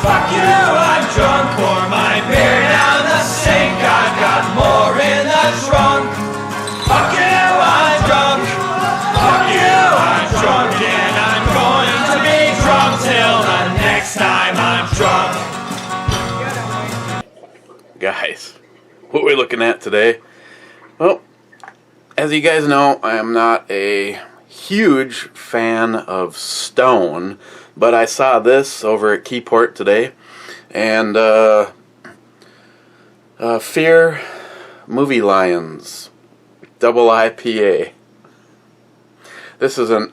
Fuck you, I'm drunk. Pour my beer down the sink. I've got more in the trunk. Fuck you, I'm drunk. Fuck you, I'm drunk. And I'm going to be drunk till the next time I'm drunk. Guys, what we're looking at today, well, as you guys know, I am not a huge fan of Stone, but I saw this over at Keyport today, and Fear Movie Lions Double IPA. This is an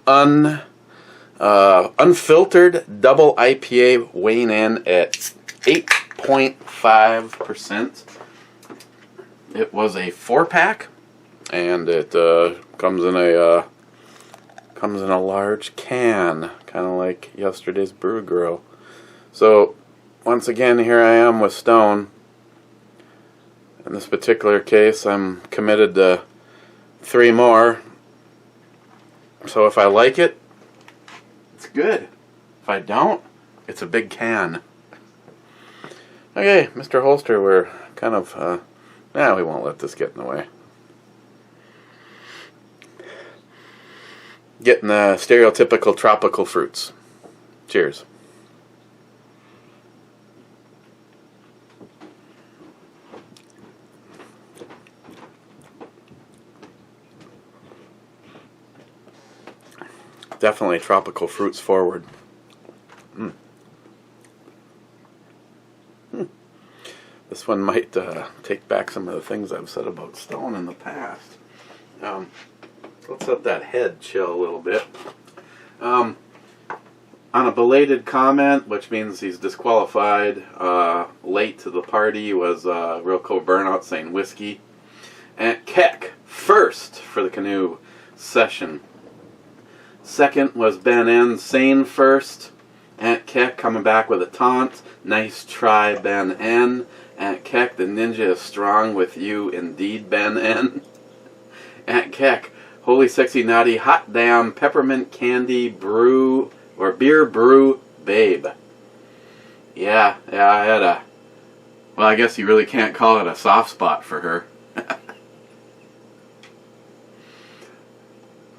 unfiltered double IPA weighing in at 8.5%. It was a 4-pack, and it comes in a large can, kind of like yesterday's Brew Grill. So once again, here I am with Stone. In this particular case, I'm committed to 3 more. So if I like it, it's good. If I don't, it's a big can. Okay, Mr. Holster, we're kind of, we won't let this get in the way. Getting the stereotypical tropical fruits. Cheers. Definitely tropical fruits forward. This one might take back some of the things I've said about Stone in the past. Let's let that head chill a little bit. On a belated comment, which means he's disqualified, late to the party, was Real Cold Burnout saying whiskey. And Keck, first for the canoe session. Second was Ben N saying first. Aunt Keck coming back with a taunt. Nice try, Ben N. Aunt Keck, the ninja is strong with you indeed, Ben N. Aunt Keck, holy sexy naughty hot damn peppermint candy brew or beer brew babe. Yeah, I had a, well, I guess you really can't call it a soft spot for her.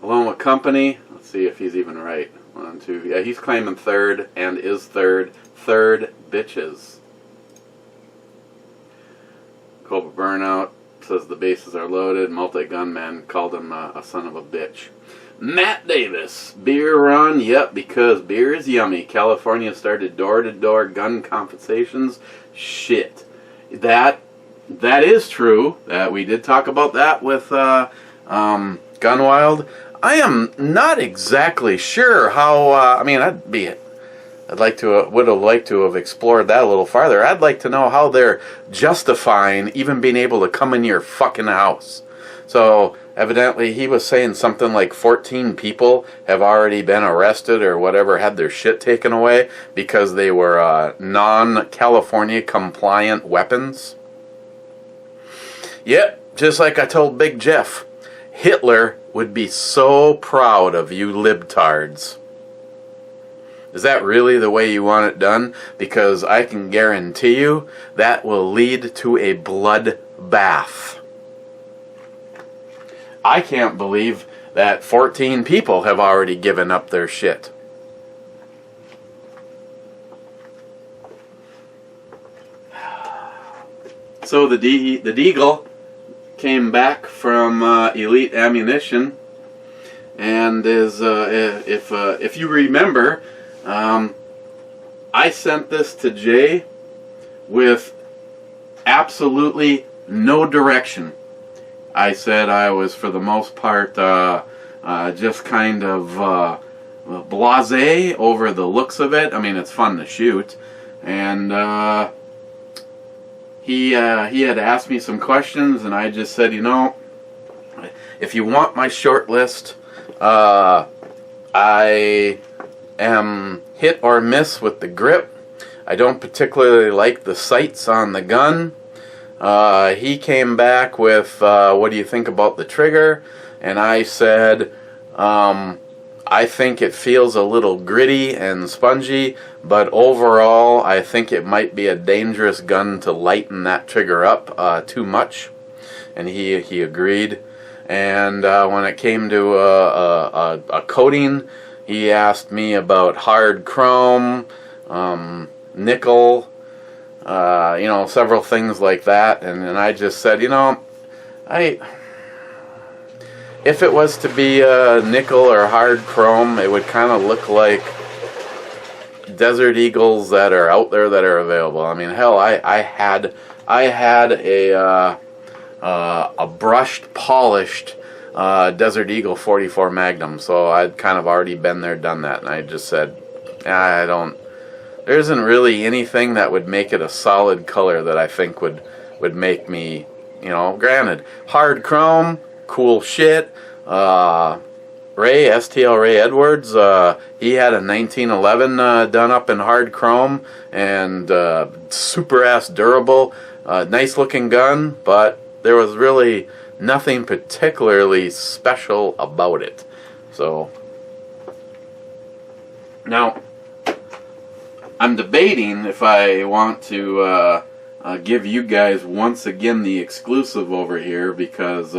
Along with company, let's see if he's even right. 1, 2, yeah, he's claiming third and is third. Third bitches. Cobra Burnout says the bases are loaded. Multi-gunman called him a son of a bitch. Matt Davis, beer run, yep, because beer is yummy. California started door-to-door gun compensations. Shit. That is true. That we did talk about that with Gunwild. I am not exactly sure how. Would have liked to have explored that a little farther. I'd like to know how they're justifying even being able to come in your fucking house. So evidently he was saying something like 14 people have already been arrested or whatever, had their shit taken away because they were non-California compliant weapons. Yep, just like I told Big Jeff, Hitler would be so proud of you libtards. Is that really the way you want it done? Because I can guarantee you that will lead to a bloodbath. I can't believe that 14 people have already given up their shit. So the Deagle came back from Elite Ammunition, and is if you remember, I sent this to Jay with absolutely no direction. I said I was, for the most part, just kind of blasé over the looks of it. I mean, it's fun to shoot, and he had asked me some questions, and I just said, if you want my short list, I am hit or miss with the grip. I don't particularly like the sights on the gun. He came back with, what do you think about the trigger? And I said, I I think it feels a little gritty and spongy, but overall I think it might be a dangerous gun to lighten that trigger up too much, and he agreed. And when it came to a coating, he asked me about hard chrome, nickel, you know, several things like that, and I just said, you know, if it was to be nickel or hard chrome, it would kind of look like Desert Eagles that are out there that are available. I mean, hell, I had a brushed, polished Desert Eagle 44 Magnum, so I'd kind of already been there, done that, and I just said, there isn't really anything that would make it a solid color that I think would make me, you know, granted, hard chrome, cool shit. STL Ray Edwards, he had a 1911 done up in hard chrome, and super ass durable, nice looking gun, but there was really nothing particularly special about it. So now I'm debating if I want to give you guys once again the exclusive over here, because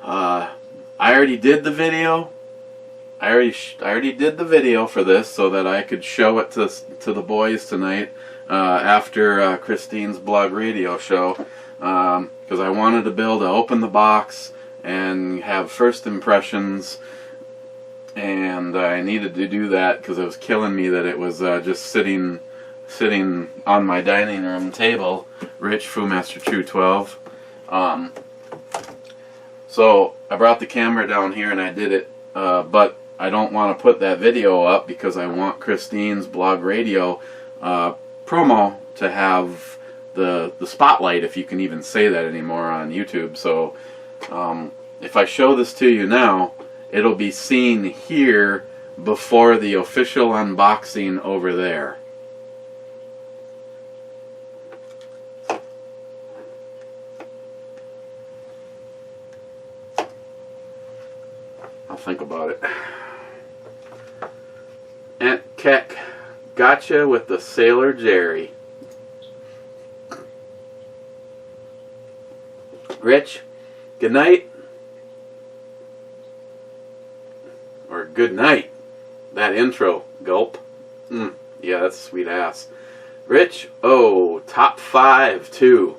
I already did the video. I already did the video for this so that I could show it to the boys tonight after Christine's blog radio show, because I wanted to be able to open the box and have first impressions, and I needed to do that because it was killing me that it was just sitting on my dining room table. Rich Foomaster True 12. So I brought the camera down here and I did it, but I don't want to put that video up because I want Christine's blog radio promo to have the spotlight, if you can even say that anymore on YouTube. So if I show this to you now, it'll be seen here before the official unboxing over there. I'll think about it. Aunt Keck, gotcha with the Sailor Jerry. Rich, good night. Or good night. That intro, gulp. Yeah, that's sweet ass. Rich, oh, top 5 too.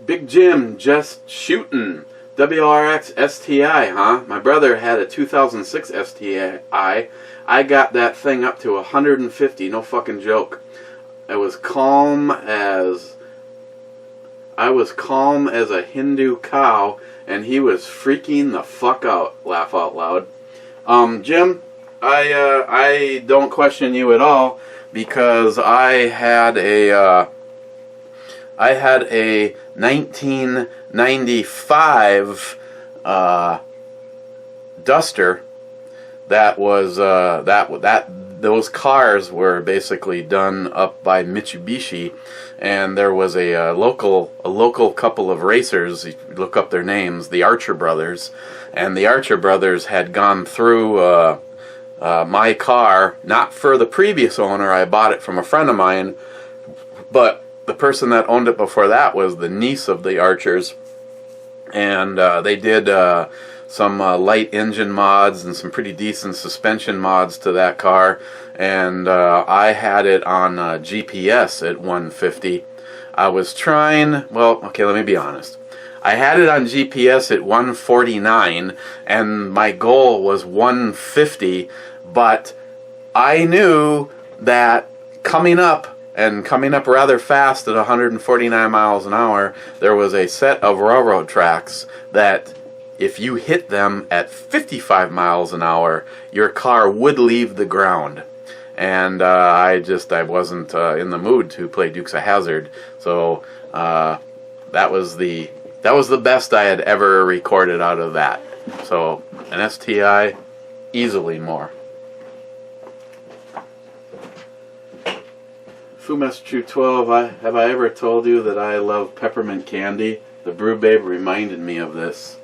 Big Jim, just shooting. WRX STI, huh? My brother had a 2006 STI. I got that thing up to 150, no fucking joke. I was calm as a Hindu cow, and he was freaking the fuck out. Laugh out loud. Jim, I don't question you at all, because I had a 1995 Duster that was those cars were basically done up by Mitsubishi, and there was a local couple of racers. You look up their names, the Archer brothers, and the Archer brothers had gone through my car, not for the previous owner. I bought it from a friend of mine, but the person that owned it before that was the niece of the Archers, and they did some light engine mods and some pretty decent suspension mods to that car, and I had it on GPS at 150. I was trying, well, okay, let me be honest. I had it on GPS at 149, and my goal was 150, but I knew that coming up rather fast at 149 miles an hour, there was a set of railroad tracks that if you hit them at 55 miles an hour, your car would leave the ground. And I wasn't in the mood to play Dukes of Hazzard, so that was the best I had ever recorded out of that. So an STI, easily more. Foomaster True 12, have I ever told you that I love peppermint candy? The Brew Babe reminded me of this.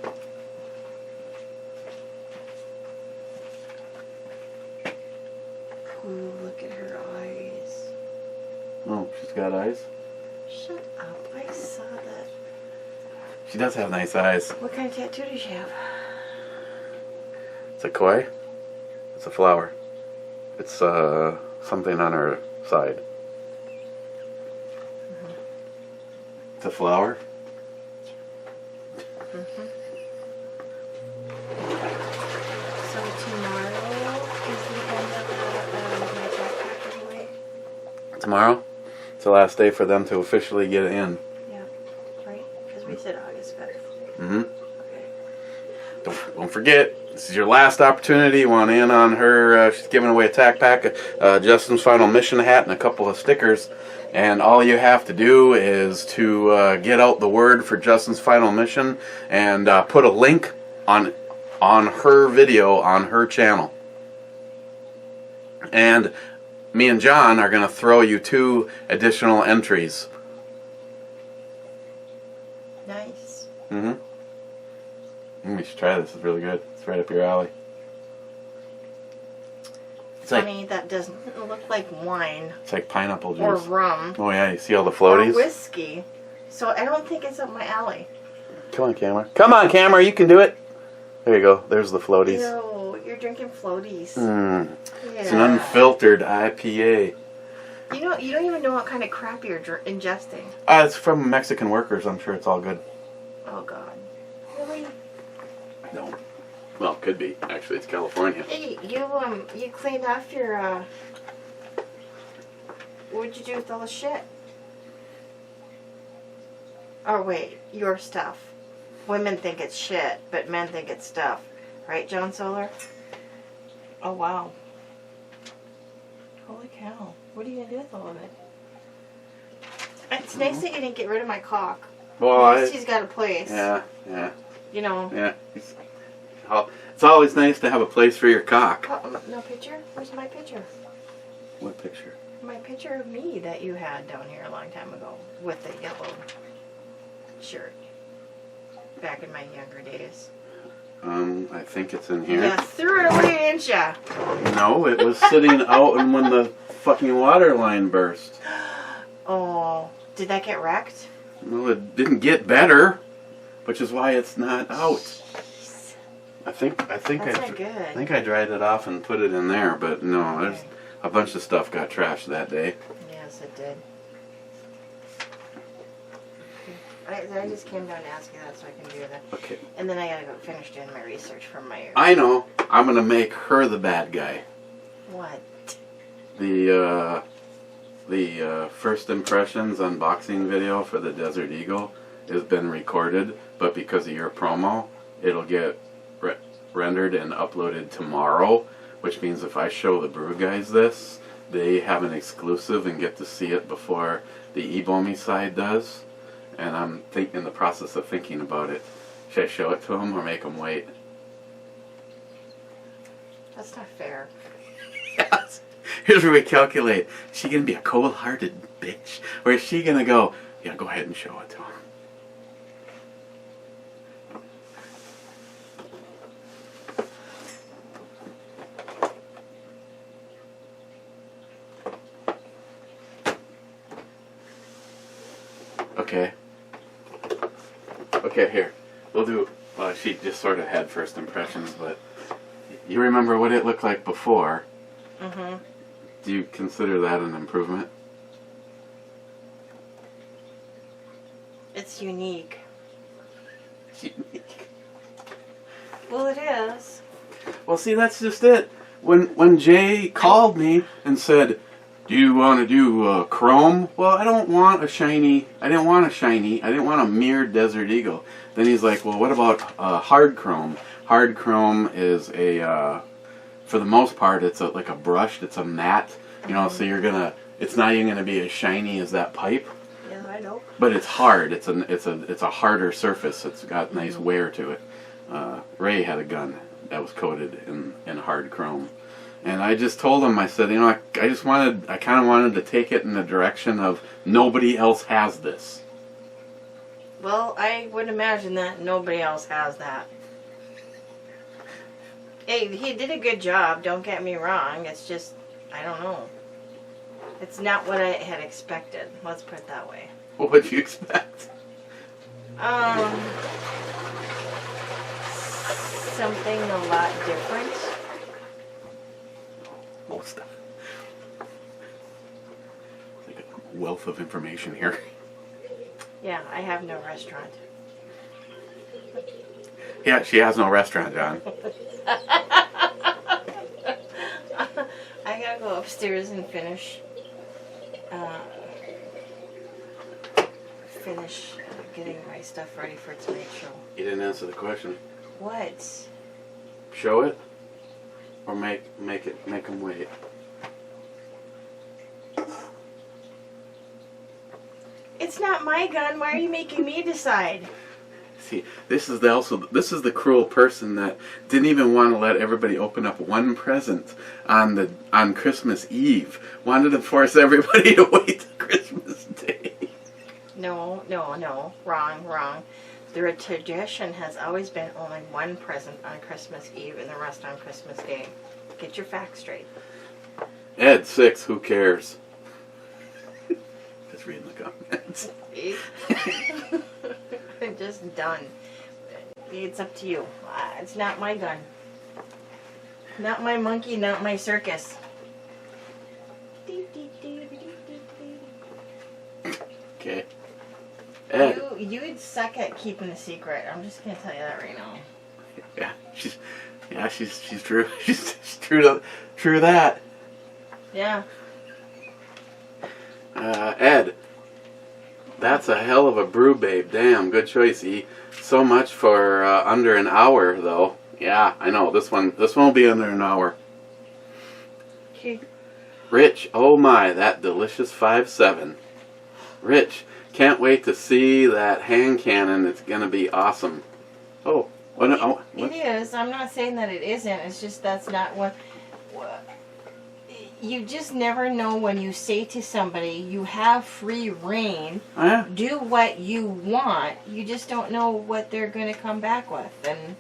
She's got eyes. Shut up. I saw that. She does have nice eyes. What kind of tattoo does she have? It's a koi. It's a flower. It's something on her side. It's a flower. So tomorrow is the end of my backpack anyway? Tomorrow? It's the last day for them to officially get in. Yeah. Right? Because we said August 5th. Mm-hmm. Okay. Don't forget, this is your last opportunity. You want in on her. She's giving away a tack pack, Justin's Final Mission hat, and a couple of stickers. And all you have to do is to get out the word for Justin's Final Mission and put a link on her video on her channel. And me and John are going to throw you 2 additional entries. Nice. We should try this. It's really good. It's right up your alley. It's Funny, that doesn't look like wine. It's like pineapple juice. Or rum. Oh yeah, you see all the floaties? Or whiskey. So I don't think it's up my alley. Come on, camera. Come on, camera. You can do it. There you go. There's the floaties. Ew, you're drinking floaties. Yeah. Yeah. It's an unfiltered IPA. You don't even know what kind of crap you're ingesting. It's from Mexican workers. I'm sure it's all good. Oh God. Really? No. Well, it could be. Actually, it's California. Hey, you cleaned off your what'd you do with all the shit? Oh wait, your stuff. Women think it's shit, but men think it's stuff. Right, John Solar? Oh wow. Holy cow. What are you gonna do with all of it? It's nice that you didn't get rid of my cock. Well, At least he's got a place. Yeah. You know. Yeah. It's always nice to have a place for your cock. Oh, no picture? Where's my picture? What picture? My picture of me that you had down here a long time ago with the yellow shirt. Back in my younger days. I think it's in here. You threw it away, didn't ya? No, it was sitting out and when the fucking water line burst. Oh, did that get wrecked? Well, it didn't get better, which is why it's not out. Jeez. I think That's not good. I think I dried it off and put it in there, but no, there's a bunch of stuff got trashed that day. Yes, it did. I just came down to ask you that so I can do that. Okay. And then I gotta go finish doing my research from my... I know. I'm gonna make her the bad guy. What? The first impressions unboxing video for the Desert Eagle has been recorded, but because of your promo, it'll get rendered and uploaded tomorrow, which means if I show the brew guys this, they have an exclusive and get to see it before the Mz.Bomey side does. And I'm in the process of thinking about it. Should I show it to them or make them wait? That's not fair. Yes. Here's where we calculate. Is she going to be a cold-hearted bitch? Or is she going to go, yeah, go ahead and show it to him? Okay. Okay, here. We'll do... Well, she just sort of had first impressions, but... You remember what it looked like before. Mm-hmm. Do you consider that an improvement? It's unique. Unique. Well, it is. Well, see, that's just it. When Jay called me and said, do you want to do chrome? Well, I don't want a shiny. I didn't want a shiny. I didn't want a mirrored Desert Eagle. Then he's like, well, what about hard chrome? Hard chrome is a, for the most part, it's like a brushed. It's a matte. You know, so you're gonna. It's not even gonna be as shiny as that pipe. Yeah, I know. But it's hard. It's a harder surface. It's got nice wear to it. Ray had a gun that was coated in hard chrome. And I just told him, I said, you know, I kind of wanted to take it in the direction of nobody else has this. Well, I would imagine that nobody else has that. Hey, he did a good job, don't get me wrong. It's just, I don't know. It's not what I had expected. Let's put it that way. What would you expect? Something a lot different. Most of like a wealth of information here. Yeah, I have no restaurant. Yeah, she has no restaurant, John. I gotta go upstairs and finish getting my stuff ready for tonight's show. You didn't answer the question. What? Show it, or make them wait. It's not my gun. Why are you making me decide? See, this is the cruel person that didn't even want to let everybody open up one present on Christmas Eve. Wanted to force everybody to wait till Christmas Day. No. Wrong. The tradition has always been only one present on Christmas Eve and the rest on Christmas Day. Get your facts straight. Ed 6, who cares? Just reading the comments. I'm just done. It's up to you. It's not my gun. Not my monkey, not my circus. Okay. Ed. You'd suck at keeping a secret. I'm just gonna tell you that right now. She's true. She's true to that. Yeah. Ed. That's a hell of a brew, babe. Damn, good choice, E. So much for under an hour, though. Yeah, I know. This one will be under an hour. Okay. Rich, oh my, that delicious 5.7. Rich, can't wait to see that hand cannon. It's gonna be awesome. Oh, what? It is. I'm not saying that it isn't. It's just that's not what. You just never know when you say to somebody, you have free reign, do what you want. You just don't know what they're going to come back with. And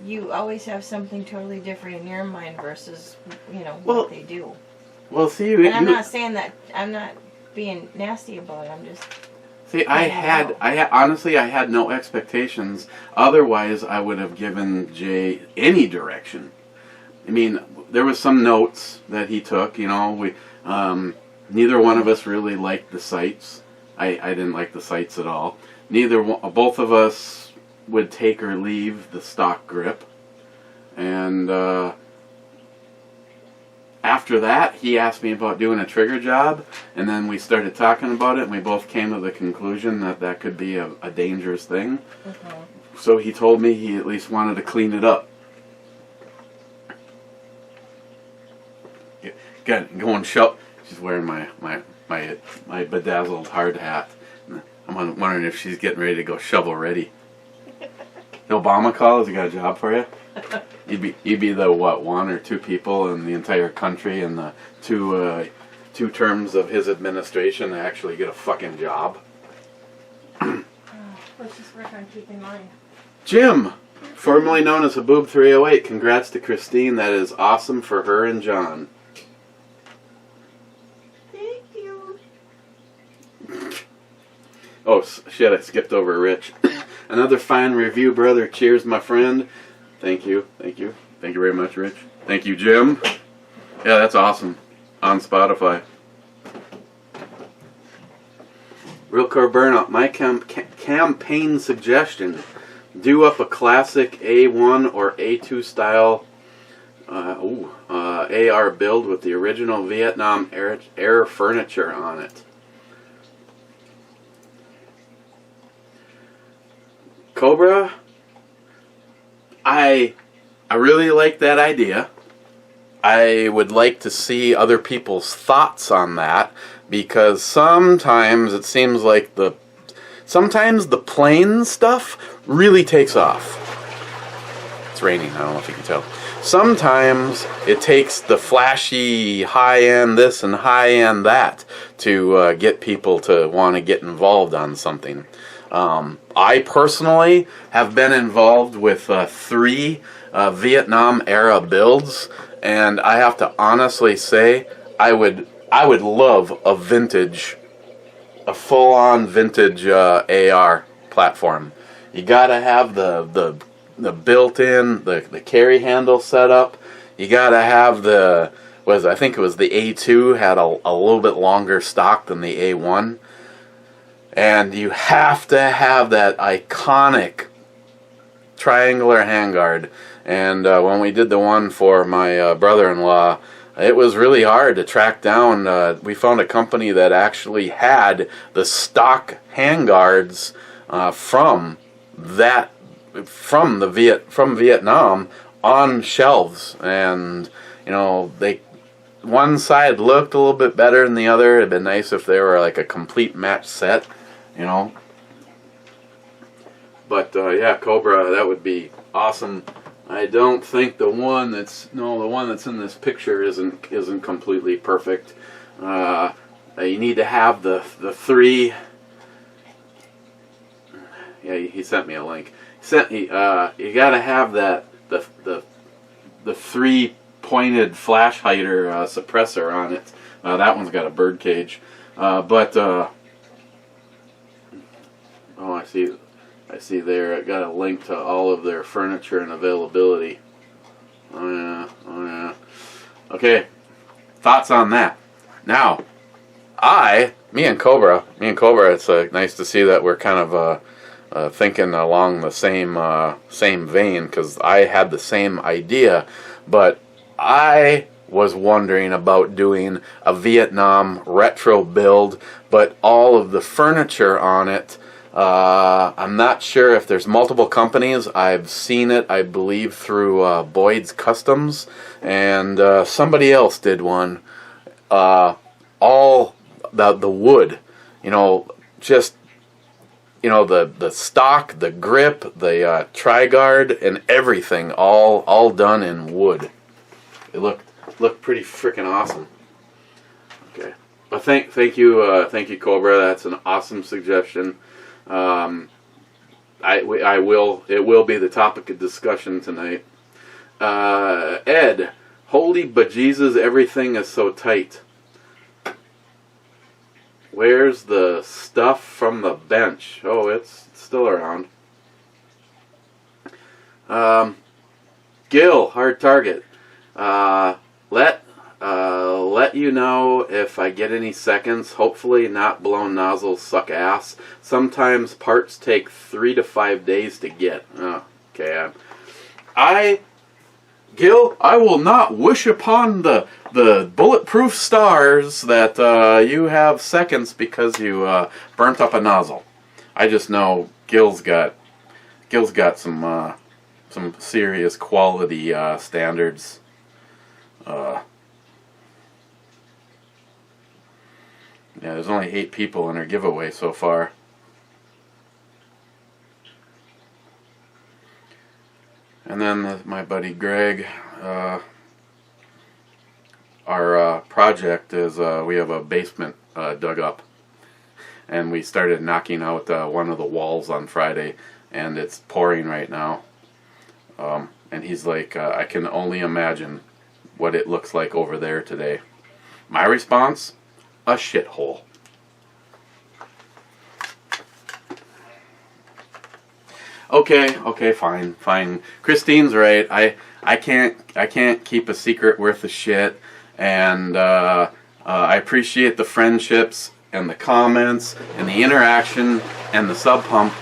you always have something totally different in your mind versus, what they do. Well, see, I'm not saying that, I'm not being nasty about it. I'm just... See, I had no expectations. Otherwise, I would have given Jay any direction. I mean, there was some notes that he took. We neither one of us really liked the sights. I didn't like the sights at all. Both of us would take or leave the stock grip. And after that, he asked me about doing a trigger job, and then we started talking about it, and we both came to the conclusion that could be a dangerous thing. Mm-hmm. So he told me he at least wanted to clean it up. Go and show. She's wearing my bedazzled hard hat. I'm wondering if she's getting ready to go shovel ready. The Obama call, has he got a job for you? You'd be the one or two people in the entire country in the two terms of his administration to actually get a fucking job. Let's just work on keeping mine. Jim, formerly known as Haboob 308. Congrats to Christine. That is awesome for her and John. Oh, shit, I skipped over Rich. Another fine review, brother. Cheers, my friend. Thank you. Thank you very much, Rich. Thank you, Jim. Yeah, that's awesome. On Spotify. Real Core Burnout. My campaign suggestion. Do up a classic A1 or A2 style AR build with the original Vietnam era furniture on it. Cobra, I really like that idea. I would like to see other people's thoughts on that, because sometimes it seems like sometimes the plain stuff really takes off. It's raining, I don't know if you can tell. Sometimes it takes the flashy high-end this and high-end that to get people to want to get involved on something. I personally have been involved with 3 Vietnam era builds, and I have to honestly say I would I would love a vintage, a full-on vintage AR platform. You gotta have the built-in, the carry handle set up. You gotta have I think it was the A2 had a little bit longer stock than the A1. And you have to have that iconic triangular handguard. And when we did the one for my brother-in-law, it was really hard to track down. We found a company that actually had the stock handguards from Vietnam on shelves, and one side looked a little bit better than the other. It'd been nice if they were like a complete match set, But yeah, Cobra, that would be awesome. I don't think the one that's in this picture isn't completely perfect. You need to have the three. Yeah, he sent me a link. You got to have the 3-pointed flash hider suppressor on it. That one's got a bird cage, oh, I see there. I got a link to all of their furniture and availability. Oh yeah. Okay, thoughts on that. Now, me and Cobra, it's nice to see that we're kind of thinking along the same vein, because I had the same idea, but I was wondering about doing a Vietnam retro build, but all of the furniture on it. I'm not sure if there's multiple companies. I've seen it, I believe, through Boyd's Customs, and somebody else did one. All the wood, just the stock, the grip, the tri-guard, and everything, all done in wood. It looked pretty freaking awesome. Okay, but thank you, Cobra. That's an awesome suggestion. It will be the topic of discussion tonight. Ed, holy bejesus, everything is so tight. Where's the stuff from the bench? Oh, it's still around. Gil, hard target. Let you know if I get any seconds. Hopefully not blown nozzles suck ass. Sometimes parts take 3 to 5 days to get. Okay. Gil, I will not wish upon the bulletproof stars that you have seconds because you burnt up a nozzle. I just know Gil's got some serious quality standards. Yeah, there's only 8 people in our giveaway so far. And then my buddy Greg, our project is we have a basement dug up, and we started knocking out one of the walls on Friday, and it's pouring right now. And he's like, I can only imagine what it looks like over there today. My response? A shithole. Okay, fine. Christine's right. I can't keep a secret worth of shit, and I appreciate the friendships and the comments and the interaction and the sub pump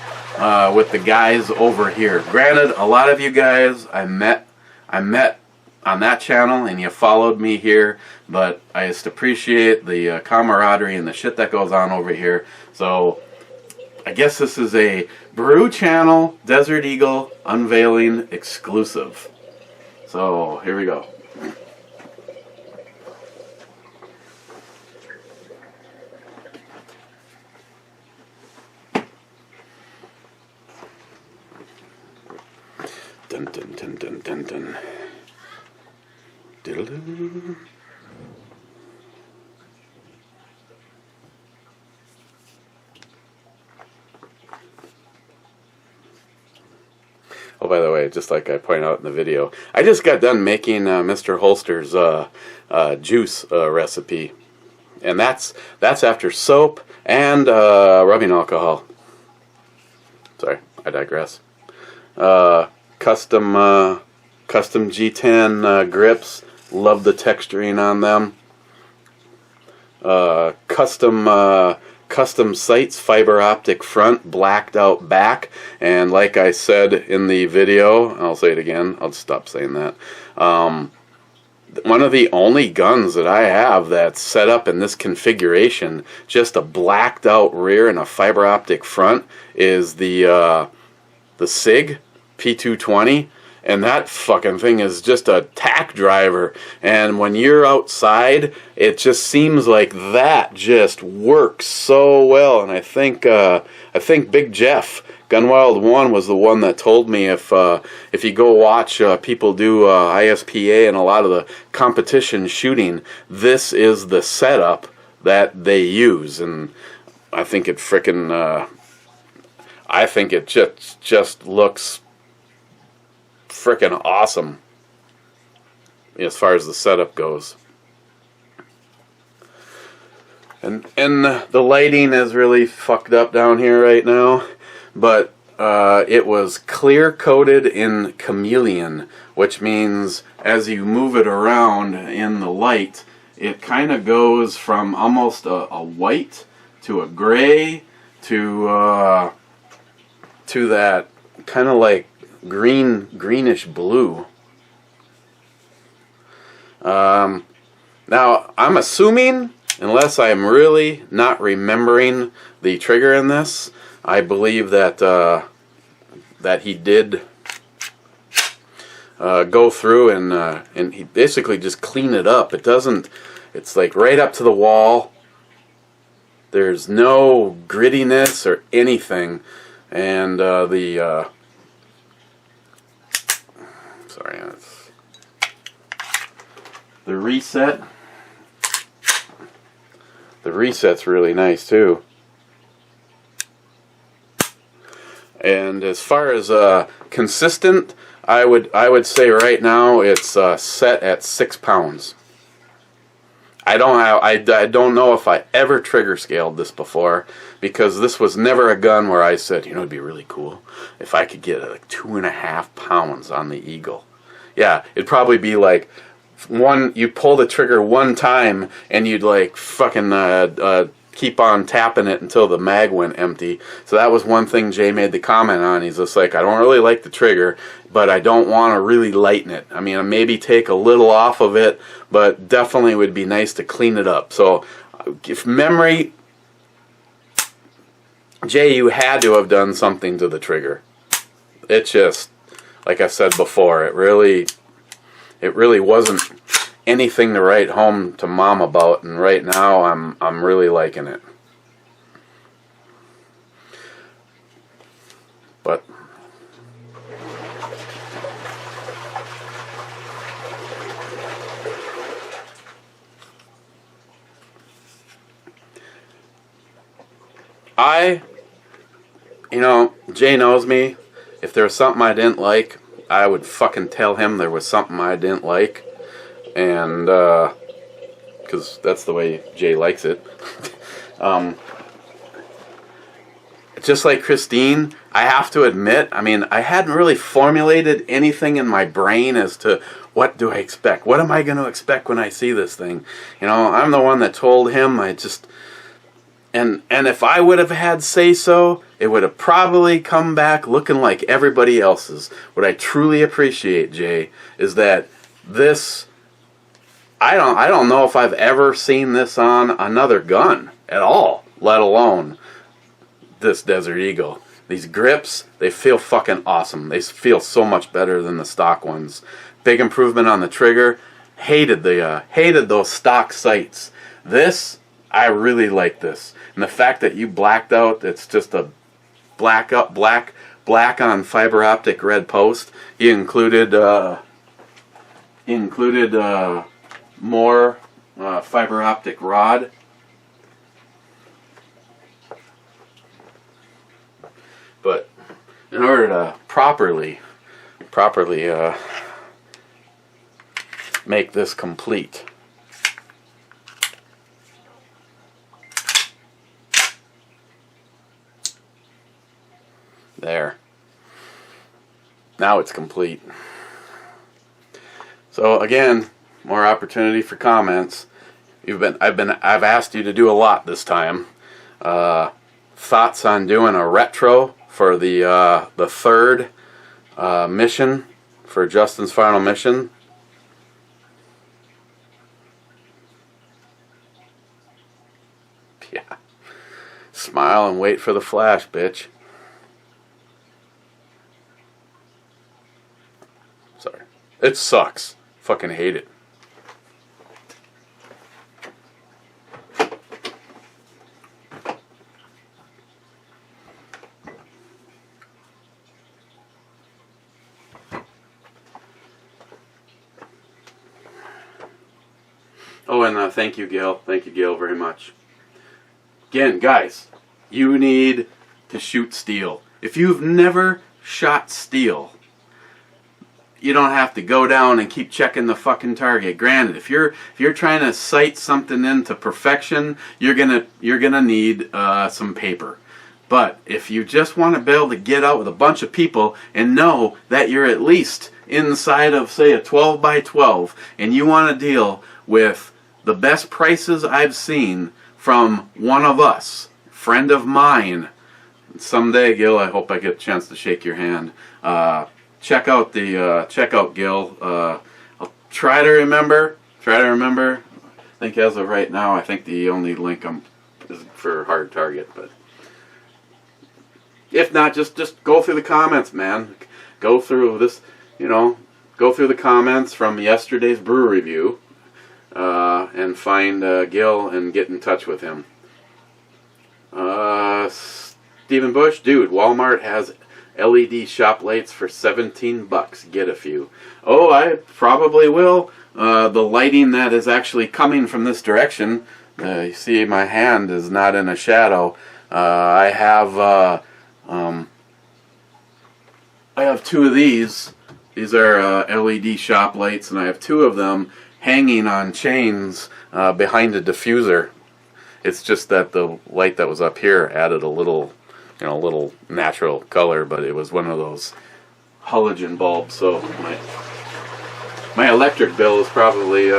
with the guys over here. Granted, a lot of you guys I met on that channel, and you followed me here, but I just appreciate the camaraderie and the shit that goes on over here. So I guess this is a Brew Channel Desert Eagle unveiling exclusive. So here we go. Dun dun dun dun dun dun. Diddle-doo. Oh, by the way, just like I point out in the video, I just got done making Mr. Holster's juice recipe. and that's after soap and rubbing alcohol. Sorry, I digress. Custom G10 grips. Love the texturing on them. Custom sights, fiber optic front, blacked out back, and like I said in the video, I'll say it again, I'll stop saying that, one of the only guns that I have that's set up in this configuration, just a blacked out rear and a fiber optic front, is the SIG P220. And that fucking thing is just a tack driver. And when you're outside, it just seems like that just works so well. And I think Big Jeff, Gunwild 1, was the one that told me if you go watch people do ISPA and a lot of the competition shooting, this is the setup that they use. And I think it frickin' I think it just looks frickin' awesome as far as the setup goes. And the lighting is really fucked up down here right now, but it was clear coated in chameleon, which means as you move it around in the light, it kind of goes from almost a white to a gray to that kind of like greenish blue. Now I'm assuming, unless I'm really not remembering the trigger in this, I believe that that he did go through and he basically just clean it up. It's like right up to the wall. There's no grittiness or anything, and sorry, the reset. The reset's really nice too. And as far as consistent, I would say right now it's set at 6 pounds. I don't know if I ever trigger scaled this before, because this was never a gun where I said, it'd be really cool if I could get like 2.5 pounds on the Eagle. Yeah, it'd probably be like you pull the trigger one time and you'd like fucking keep on tapping it until the mag went empty. So that was one thing Jay made the comment on. He's just like, I don't really like the trigger, but I don't want to really lighten it. I mean, maybe take a little off of it, but definitely would be nice to clean it up. So if memory, Jay, you had to have done something to the trigger. It just, like I said before, it really wasn't anything to write home to Mom about, and right now I'm really liking it. But Jay knows me. If there was something I didn't like, I would fucking tell him there was something I didn't like. And, because that's the way Jay likes it. Just like Christine, I have to admit, I hadn't really formulated anything in my brain as to what do I expect. What am I going to expect when I see this thing? I'm the one that told him. And if I would have had say-so, it would have probably come back looking like everybody else's. What I truly appreciate, Jay, is that this, I don't know if I've ever seen this on another gun at all, let alone this Desert Eagle. These grips, they feel fucking awesome. They feel so much better than the stock ones. Big improvement on the trigger. Hated those stock sights. This, I really like this. And the fact that you blacked out, it's just a black on fiber optic red post. You included more fiber optic rod. But in order to properly make this complete, There. Now it's complete. So again, more opportunity for comments. I've asked you to do a lot this time. Thoughts on doing a retro for the third mission, for Justin's final mission? Yeah. Smile and wait for the flash, bitch. Sorry. It sucks. Fucking hate it. Oh, and thank you, Gail. Thank you, Gail, very much. Again, guys, you need to shoot steel. If you've never shot steel, you don't have to go down and keep checking the fucking target. Granted, if you're trying to sight something into perfection, you're gonna need some paper. But if you just want to be able to get out with a bunch of people and know that you're at least inside of, say, a 12 by 12, and you want to deal with the best prices I've seen from one of us, friend of mine. Someday, Gil, I hope I get a chance to shake your hand. Check out Gil. I'll try to remember. I think as of right now, I think the only link is for Hard Target. But if not, just go through the comments, man. Go through this, go through the comments from yesterday's brew review, and find Gil and get in touch with him. Stephen Bush, dude, Walmart has LED shop lights for $17. Get a few. Oh, I probably will. The lighting that is actually coming from this direction, you see my hand is not in a shadow. I have two of these. These are LED shop lights, and I have two of them hanging on chains behind a diffuser. It's just that the light that was up here added a little natural color, but it was one of those halogen bulbs, so my electric bill is probably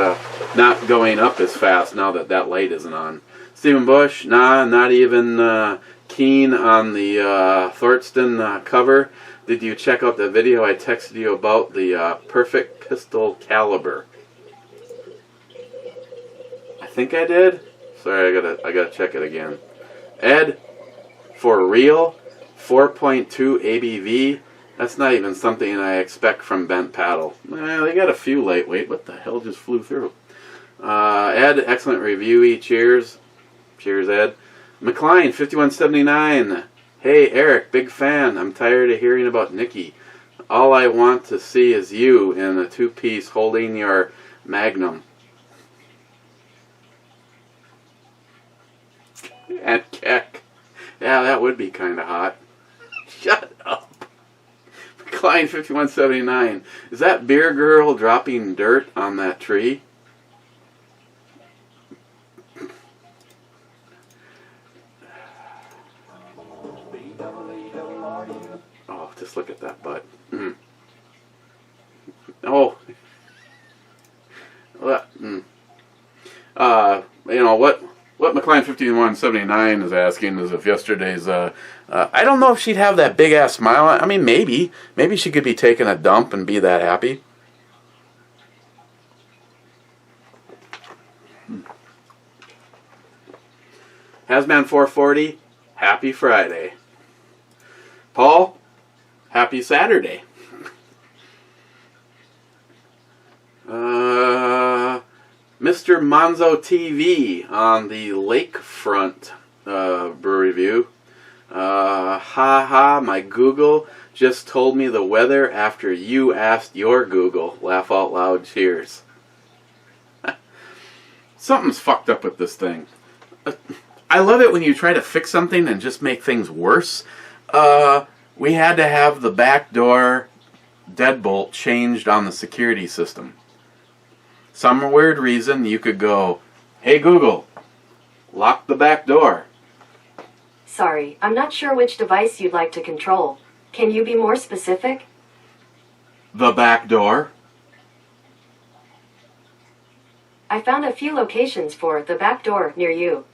not going up as fast now that light isn't on. Stephen Bush, nah, not even keen on the Thorsten cover. Did you check out the video I texted you about the perfect pistol caliber? I think I did. Sorry, I gotta check it again. Ed, for real, 4.2 ABV. That's not even something I expect from Bent Paddle. They got a few lightweight. What the hell just flew through? Ed, excellent review. Cheers. Cheers, Ed. McLean, 5179. Hey, Eric, big fan. I'm tired of hearing about Nikki. All I want to see is you in a two-piece holding your Magnum. And Keck. Yeah, that would be kind of hot. Shut up. McLean 5179. Is that beer girl dropping dirt on that tree? Oh, just look at that butt. Mm. Oh. What McLean 5179 is asking is if yesterday's, I don't know if she'd have that big ass smile. I mean, maybe she could be taking a dump and be that happy. Hasman 440, happy Friday. Paul, happy Saturday. Mr. Monzo TV on the Lakefront brew review. My Google just told me the weather after you asked your Google. Laugh out loud, cheers. Something's fucked up with this thing. I love it when you try to fix something and just make things worse. We had to have the back door deadbolt changed on the security system. Some weird reason you could go, hey Google, lock the back door. Sorry, I'm not sure which device you'd like to control. Can you be more specific? The back door. I found a few locations for the back door near you.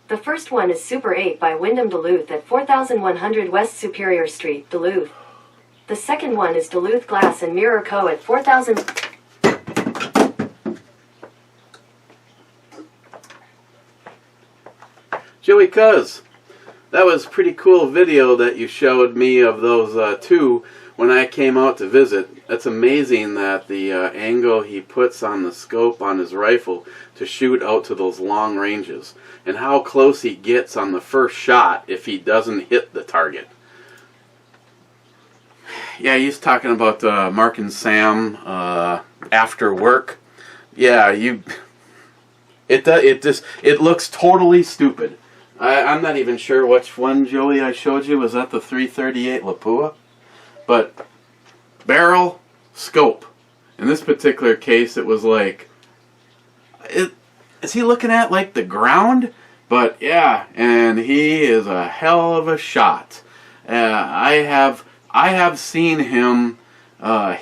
The first one is Super 8 by Wyndham Duluth at 4100 West Superior Street, Duluth. The second one is Duluth Glass and Mirror Co. at 4000... Joey Cuz, that was a pretty cool video that you showed me of those two when I came out to visit. It's amazing that the angle he puts on the scope on his rifle to shoot out to those long ranges, and how close he gets on the first shot if he doesn't hit the target. Yeah, he's talking about Mark and Sam after work. Yeah, it looks totally stupid. I'm not even sure which one, Joey, I showed you. Was that the 338 Lapua? But barrel, scope. In this particular case, it was like, is he looking at like the ground? But yeah, and he is a hell of a shot. I have seen him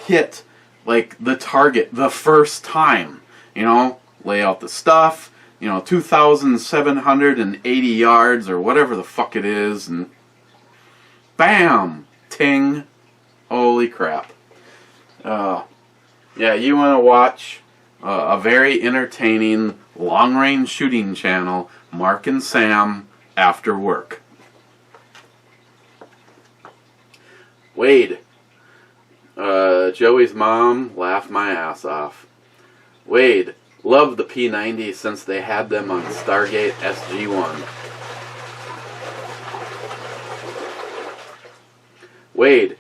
hit like the target the first time. You know, lay out the stuff. You know, 2,780 yards or whatever the fuck it is, and bam, ting, holy crap. Yeah, you want to watch a very entertaining long-range shooting channel, Mark and Sam After Work. Wade, Joey's mom laughed my ass off. Wade, loved the P90 since they had them on Stargate SG-1. Wade,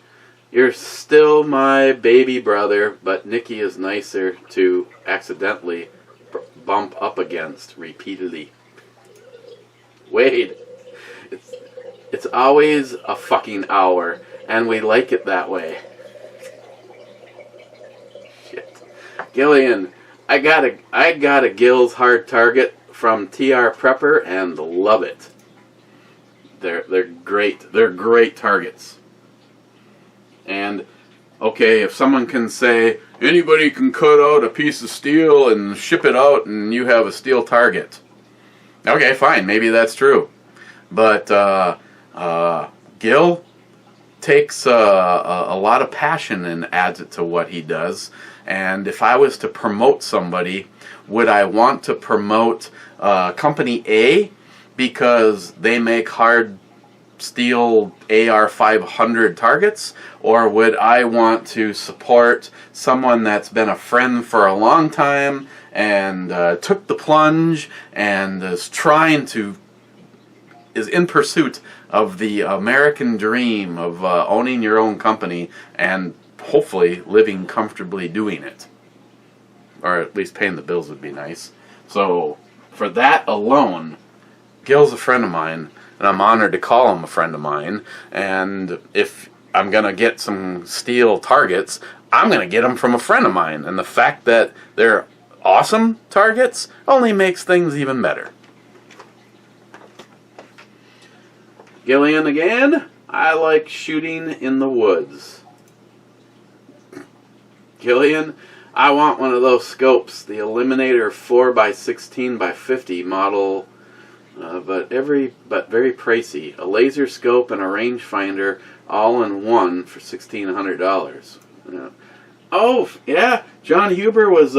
you're still my baby brother, but Nikki is nicer to accidentally bump up against repeatedly. Wade, it's always a fucking hour, and we like it that way. Shit. Gillian, I got a Gills hard target from TR Prepper and love it. They're great. They're great targets. And okay, if someone can say anybody can cut out a piece of steel and ship it out and you have a steel target. Okay, fine, maybe that's true. But Gil takes a lot of passion and adds it to what he does. And if I was to promote somebody, would I want to promote Company A because they make hard steel AR-500 targets? Or would I want to support someone that's been a friend for a long time and took the plunge and is in pursuit of the American dream of owning your own company and hopefully living comfortably doing it, or at least paying the bills would be nice. So for that alone, Gil's a friend of mine, and I'm honored to call him a friend of mine. And if I'm gonna get some steel targets, I'm gonna get them from a friend of mine, and the fact that they're awesome targets only makes things even better. Gillian again, I like shooting in the woods. Gillian, I want one of those scopes, the Eliminator 4x16x50 model, but very pricey. A laser scope and a rangefinder all in one for $1,600. Oh yeah, John Huber was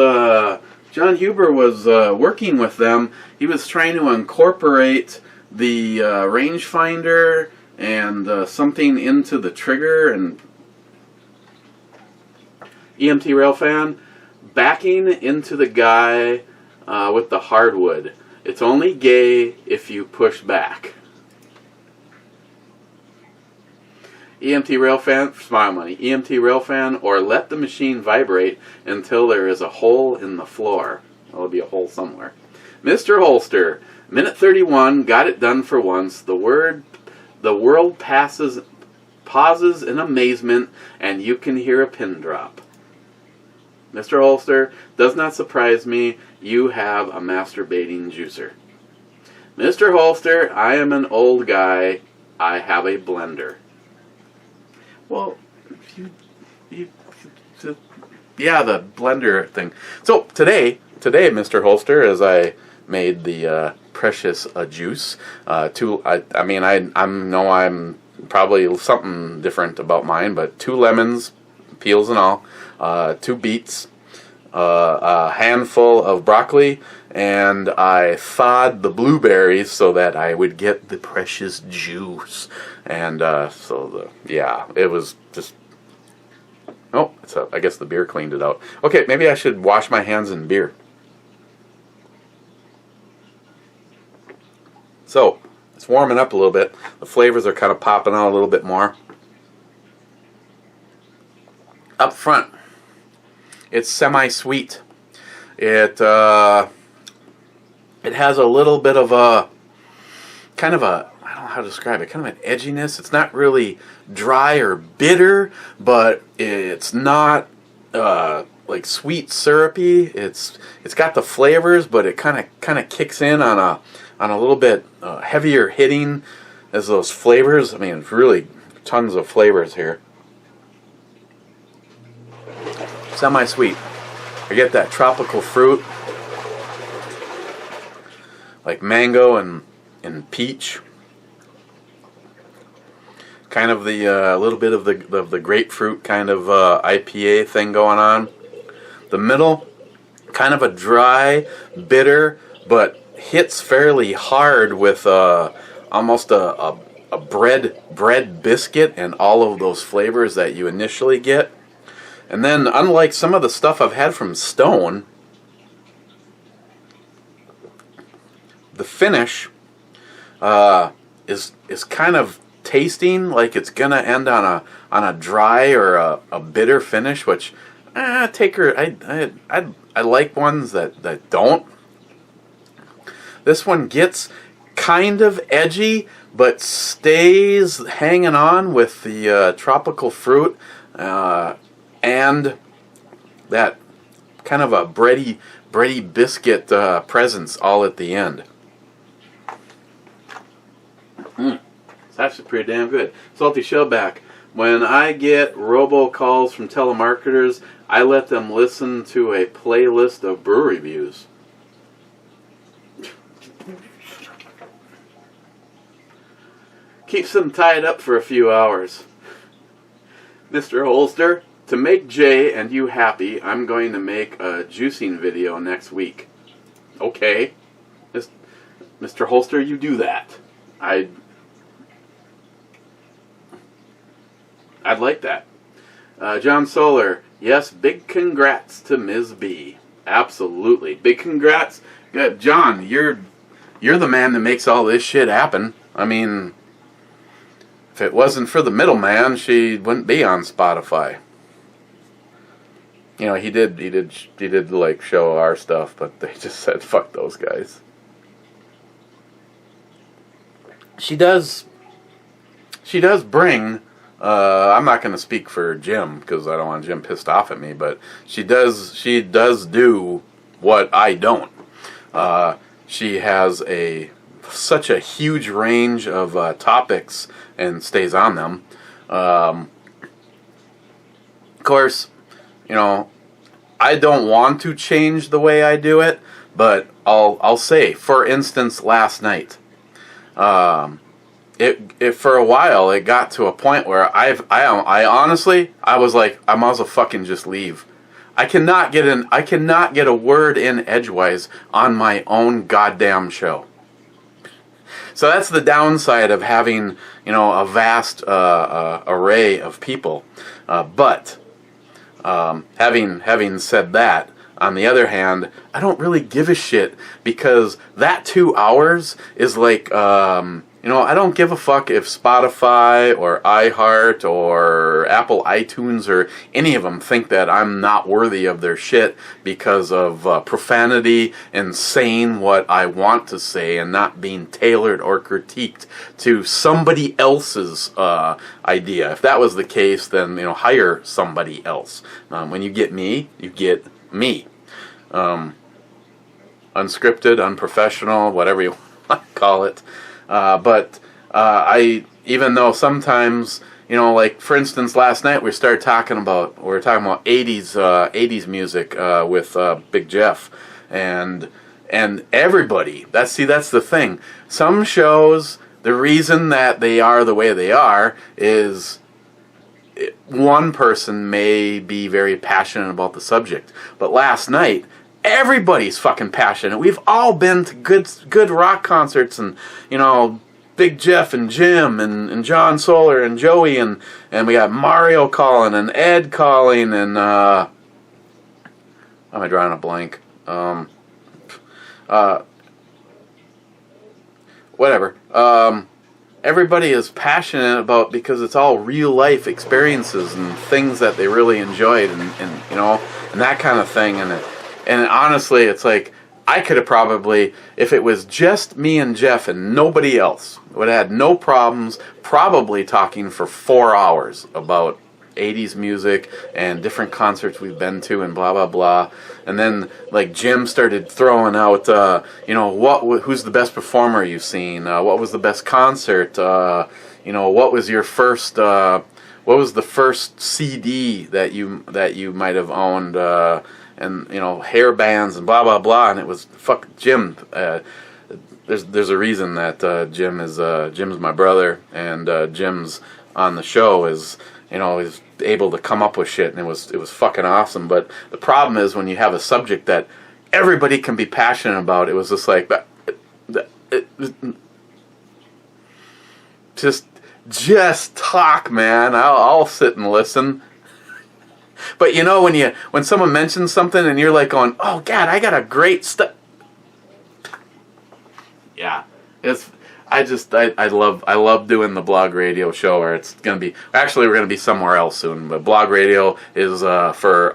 working with them. He was trying to incorporate the rangefinder and something into the trigger. And EMT Railfan, backing into the guy with the hardwood. It's only gay if you push back. EMT Railfan, smile money. EMT Railfan, or let the machine vibrate until there is a hole in the floor. There'll be a hole somewhere. Mr. Holster, minute 31, got it done for once. The world pauses in amazement, and you can hear a pin drop. Mr. Holster, does not surprise me, you have a masturbating juicer. Mr. Holster, I am an old guy, I have a blender. Well, yeah, the blender thing. So today, Mr. Holster, as I made the precious juice, I know I'm probably something different about mine, but 2 lemons, peels and all, 2 beets, a handful of broccoli, and I thawed the blueberries so that I would get the precious juice. And it was just... Oh, I guess the beer cleaned it out. Okay, maybe I should wash my hands in beer. So, it's warming up a little bit. The flavors are kind of popping out a little bit more. Up front, it's semi-sweet. It has a little bit of a, kind of a, I don't know how to describe it, kind of an edginess. It's not really dry or bitter, but it's not like sweet syrupy. It's got the flavors, but it kind of kicks in on a little bit heavier hitting as those flavors. I mean, it's really tons of flavors here. Semi-sweet. I get that tropical fruit, like mango and peach. Kind of the little bit of the grapefruit kind of IPA thing going on. The middle, kind of a dry, bitter, but hits fairly hard with almost a bread biscuit and all of those flavors that you initially get. And then, unlike some of the stuff I've had from Stone, the finish is kind of tasting like it's gonna end on a dry or a bitter finish, which I like ones that don't. This one gets kind of edgy, but stays hanging on with the tropical fruit and that kind of a bready biscuit presence all at the end. It's actually pretty damn good. Salty Shellback. When I get robocalls from telemarketers, I let them listen to a playlist of brew reviews. Keeps them tied up for a few hours. Mr. Holster, to make Jay and you happy, I'm going to make a juicing video next week. Okay. Mr. Holster, you do that. I'd like that. John Solar, yes, big congrats to Ms. B. Absolutely. Big congrats. Good. John, you're the man that makes all this shit happen. I mean, if it wasn't for the middleman, she wouldn't be on Spotify. You know, he did like show our stuff, but they just said fuck those guys. She does bring I'm not going to speak for Jim because I don't want Jim pissed off at me, but she does do what I don't. She has such a huge range of topics and stays on them. Of course, you know, I don't want to change the way I do it, but I'll say, for instance, last night, it for a while it got to a point where I honestly was like, I might as well fucking just leave. I cannot get a word in edgewise on my own goddamn show. So that's the downside of having, you know, a vast array of people. But having said that, on the other hand, I don't really give a shit because that 2 hours is like, you know, I don't give a fuck if Spotify or iHeart or Apple iTunes or any of them think that I'm not worthy of their shit because of profanity and saying what I want to say and not being tailored or critiqued to somebody else's idea. If that was the case, then, you know, hire somebody else. When you get me, you get me. Unscripted, unprofessional, whatever you want to call it. But even though sometimes, you know, like for instance, last night we were talking about 80s music with Big Jeff, and everybody. That's the thing. Some shows, the reason that they are the way they are is one person may be very passionate about the subject, but last night everybody's fucking passionate. We've all been to good rock concerts, and you know, Big Jeff and Jim and John Solar and Joey and we got Mario calling and Ed calling and am I drawing a blank? Whatever. Everybody is passionate about, because it's all real life experiences and things that they really enjoyed and you know, and that kind of thing, and honestly, it's like I could have probably, if it was just me and Jeff and nobody else, would have had no problems probably talking for 4 hours about 80s music and different concerts we've been to and blah blah blah. And then like Jim started throwing out you know, who's the best performer you've seen, what was the best concert, you know, what was your first what was the first CD that you might have owned, and you know, hair bands and blah blah blah. And it was Jim. There's a reason that Jim's my brother, and Jim's on the show is, you know, is able to come up with shit, and it was fucking awesome. But the problem is when you have a subject that everybody can be passionate about, it was just like just talk, man. I'll sit and listen. But you know, when someone mentions something and you're like going, oh God, I got a great stuff. Yeah, I love doing the blog radio show, or it's gonna be, actually we're gonna be somewhere else soon, but blog radio is for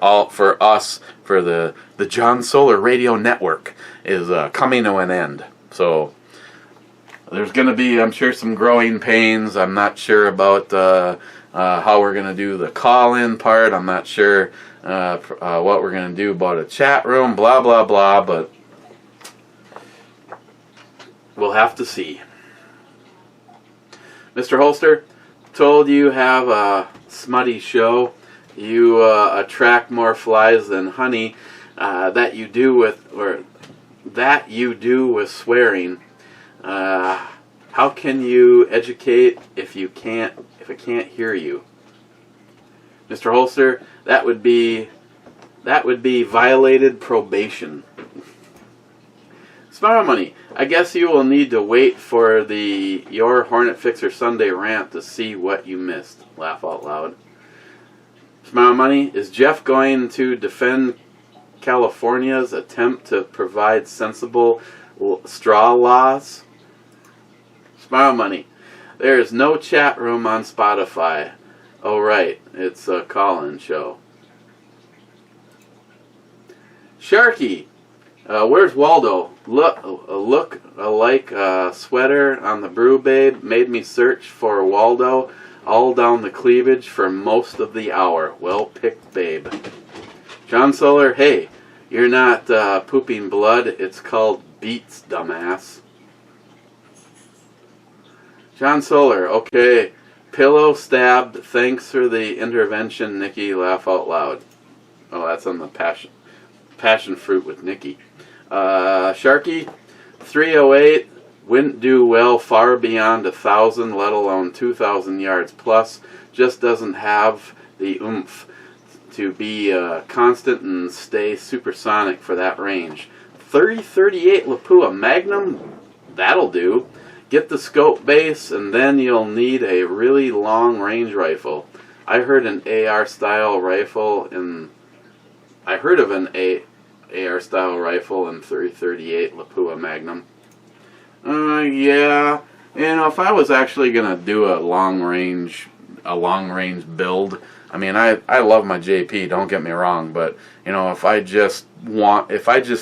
us, for the John Solar Radio Network is coming to an end. So there's gonna be, I'm sure, some growing pains. I'm not sure about how we're gonna do the call-in part. I'm not sure what we're gonna do about a chat room, blah blah blah, but we'll have to see. Mr. Holster, told you have a smutty show. You attract more flies than honey. That you do with swearing. How can you educate if I can't hear you? Mr. Holster, that would be violated probation. Smile Money, I guess you will need to wait for your Hornet Fixer Sunday rant to see what you missed. Laugh out loud. Smile Money, is Jeff going to defend California's attempt to provide sensible straw laws? Smile Money, there is no chat room on Spotify. Oh right, it's a call-in show. Sharky, where's Waldo? Look alike sweater on the Brew Babe made me search for Waldo all down the cleavage for most of the hour. Well picked, babe. John Solar, hey, you're not pooping blood. It's called beets, dumbass. John Solar, okay. Pillow stabbed. Thanks for the intervention, Nikki. Laugh out loud. Oh, that's on the passion fruit with Nikki. Sharky, 308 wouldn't do well far beyond 1,000, let alone 2,000 yards plus. Just doesn't have the oomph to be constant and stay supersonic for that range. 30-38 Lapua Magnum, that'll do. Get the scope base, and then you'll need a really long range rifle. I heard of an AR style rifle in 30-38 Lapua Magnum. Yeah, you know, if I was actually gonna do a long range build, I mean, I love my JP, don't get me wrong, but you know, if I just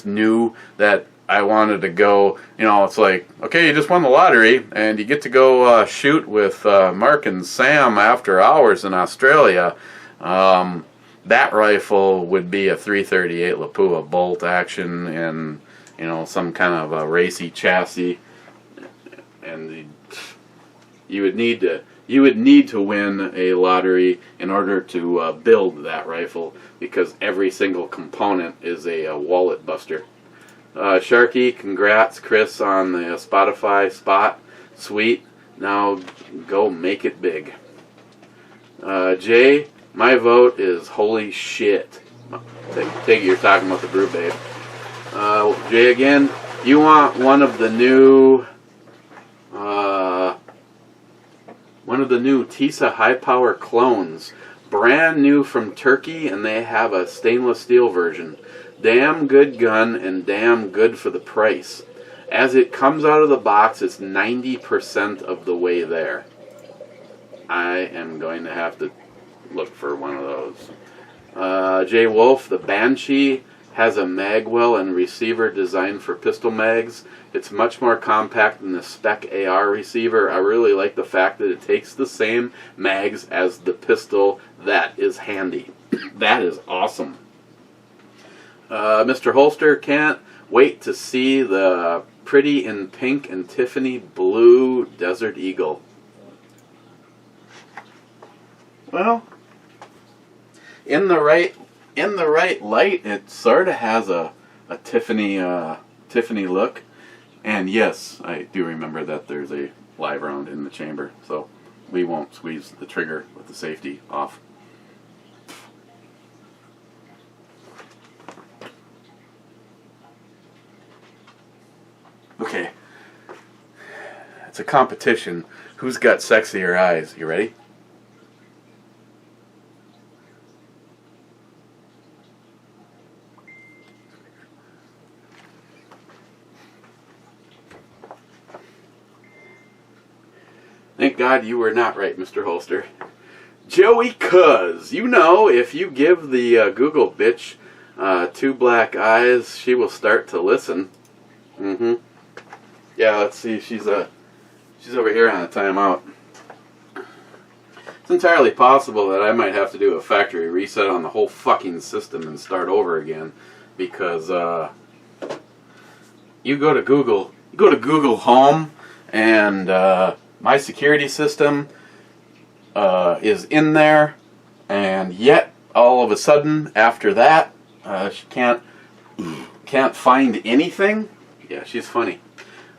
knew that I wanted to go, you know, it's like, okay, you just won the lottery and you get to go shoot with Mark and Sam after hours in Australia. That rifle would be a 338 Lapua bolt action and, you know, some kind of a racy chassis, and you would need to you would need to win a lottery in order to build that rifle, because every single component is a wallet buster. Sharky, congrats, Chris, on the Spotify spot. Sweet. Now go make it big. Jay, my vote is holy shit. Take it you're talking about the Brew Babe. Jay again, you want one of the new Tisa high power clones, brand new from Turkey, and they have a stainless steel version. Damn good gun and damn good for the price. As it comes out of the box, it's 90% of the way there. I am going to have to look for one of those. Jay Wolf, the Banshee has a magwell and receiver designed for pistol mags. It's much more compact than the spec AR receiver. I really like the fact that it takes the same mags as the pistol. That is handy. That is awesome. Mr. Holster, can't wait to see the pretty in pink and Tiffany blue Desert Eagle. Well, in the right light, it sort of has a Tiffany look. And yes, I do remember that there's a live round in the chamber, so we won't squeeze the trigger with the safety off. Okay, it's a competition. Who's got sexier eyes? You ready? Thank God you were not right, Mr. Holster. Joey Cuz, you know, if you give the Google bitch 2 black eyes, she will start to listen. Mm-hmm. Yeah, let's see. She's over here on a timeout. It's entirely possible that I might have to do a factory reset on the whole fucking system and start over again, because you go to Google Home, and my security system is in there, and yet all of a sudden after that she can't find anything. Yeah, she's funny.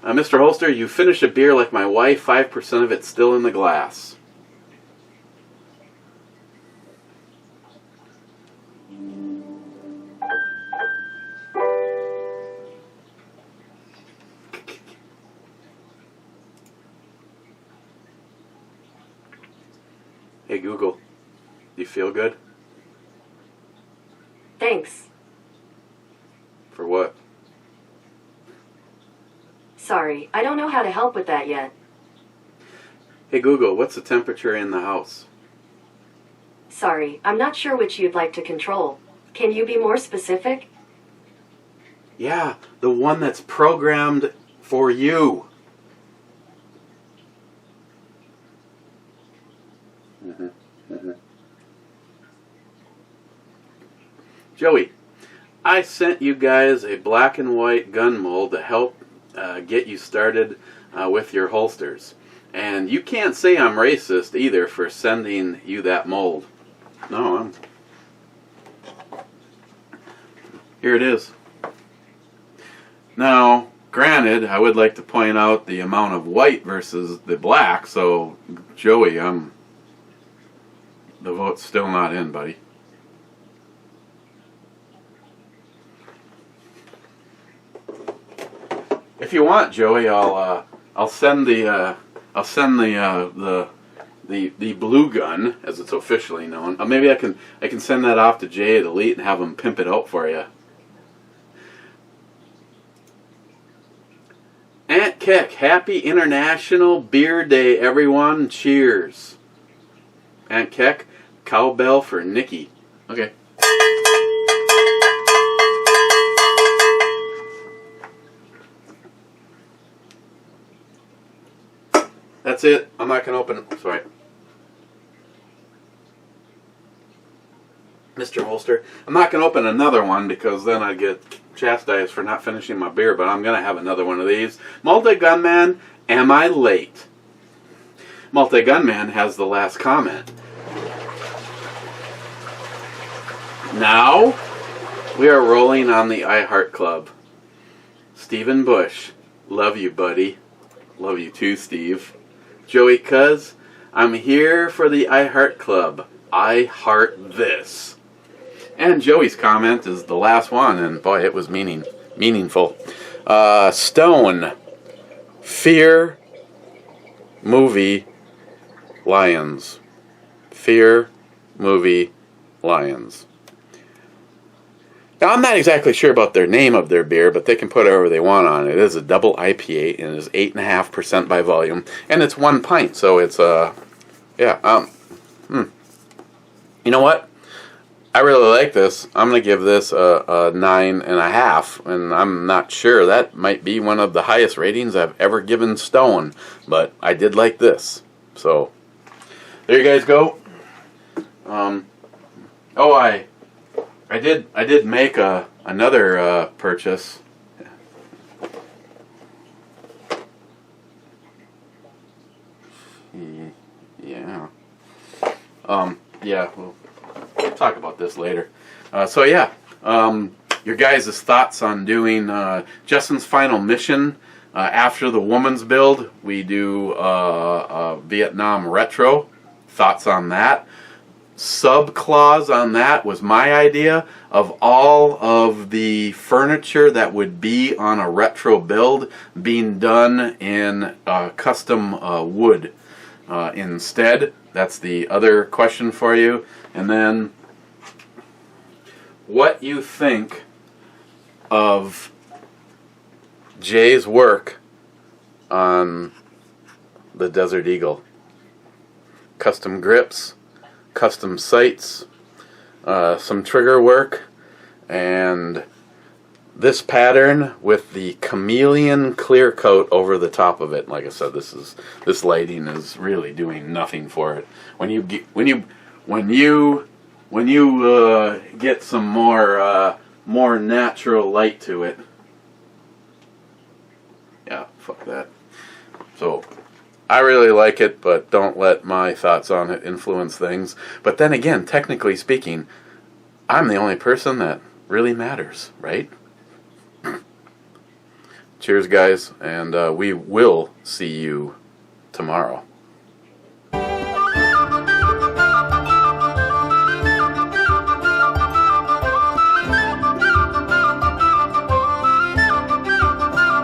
Mr. Holster, you finish a beer like my wife, 5% of it's still in the glass. Hey Google, do you feel good? Thanks. For what? Sorry, I don't know how to help with that yet. Hey Google, what's the temperature in the house? Sorry, I'm not sure which you'd like to control. Can you be more specific? Yeah, the one that's programmed for you. Joey, I sent you guys a black and white gun mold to help get you started with your holsters. And you can't say I'm racist either for sending you that mold. No, here it is. Now, granted, I would like to point out the amount of white versus the black, so Joey, the vote's still not in, buddy. If you want, Joey, I'll send the blue gun, as it's officially known. Maybe I can send that off to Jay at Elite and have him pimp it out for you. Aunt Keck, happy International Beer Day, everyone! Cheers. Aunt Keck, cowbell for Nikki. Okay. That's it. I'm not going to open it. Sorry. Mr. Holster, I'm not going to open another one because then I'd get chastised for not finishing my beer, but I'm going to have another one of these. Multi-Gunman, am I late? Multi-Gunman has the last comment. Now, we are rolling on the iHeart Club. Stephen Bush, love you, buddy. Love you too, Steve. Joey Cuz, I'm here for the iHeart Club. I heart this. And Joey's comment is the last one, and boy, it was meaningful. Stone, Fear, Movie, Lions. Fear, Movie, Lions. Now, I'm not exactly sure about their name of their beer, but they can put whatever they want on it. It is a double IPA, and it is 8.5% by volume, and it's 1 pint, so it's, yeah, You know what? I really like this. I'm going to give this a 9.5, and I'm not sure. That might be one of the highest ratings I've ever given Stone, but I did like this. So, there you guys go. I did make another purchase. Yeah. Yeah. We'll talk about this later. So yeah. Your guys' thoughts on doing Justin's final mission after the woman's build. We do Vietnam retro. Thoughts on that? Sub-clause on that was my idea of all of the furniture that would be on a retro build being done in custom wood instead. That's the other question for you. And then what you think of Jay's work on the Desert Eagle. Custom grips, custom sights, some trigger work, and this pattern with the chameleon clear coat over the top of it. Like I said, this lighting is really doing nothing for it. When you get some more natural light to it. Yeah, fuck that. So I really like it, but don't let my thoughts on it influence things. But then again, technically speaking, I'm the only person that really matters, right? Cheers, guys, and we will see you tomorrow.